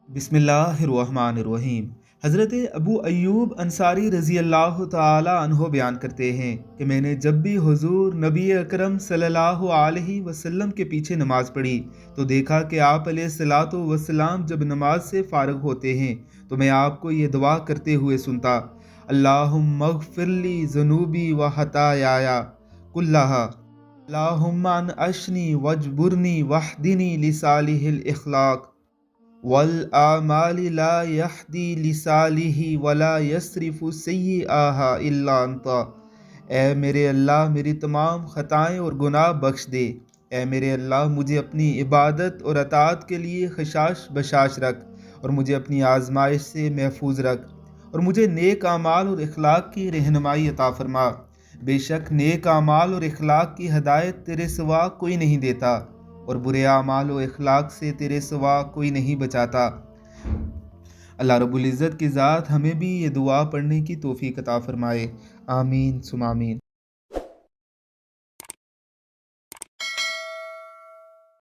बिस्मिल्लाहिर्रहमानिर्रहीम। हज़रत अबू अय्यूब अंसारी रज़ी अल्लाह ताला अन्हो बयान करते हैं कि मैंने जब भी हुज़ूर नबी अकरम सल्लल्लाहु अलैहि वसल्लम के पीछे नमाज़ पढ़ी तो देखा कि आप अलैहिस्सलातु वस्सलाम जब नमाज से फ़ारिग होते हैं तो मैं आपको ये दुआ करते हुए सुनता, अल्लाहुम्मा ग़फ़िरली ज़ुनूबी व हतायाया कुल्लहा, अल्लाहुम्मा अशनी वजबुरनी वहदिनी लिसालिहिल इख़लाक़ वल आमाली ला यहदी लिसालिही वला यसरिफु सय्यिआहा इल्ला अंता। ए मेरे अल्लाह मेरी तमाम ख़ताएँ और गुनाह बख्श दे। ए मेरे अल्लाह मुझे अपनी इबादत और अताअत के लिए खशाश बशाश रख और मुझे अपनी आजमाइश से महफूज रख और मुझे नेक आमाल और इखलाक की रहनुमाई अता फरमा। बेशक नेक आमाल और इखलाक की हदायत तेरे सिवा कोई नहीं देता और बुरे आमाल और इखलाक से तेरे सिवा कोई नहीं बचाता। अल्लाह रब्बुल इज़्ज़त की ज़ात हमें भी ये दुआ पढ़ने की तौफीक अता फरमाए। आमीन सुम आमीन।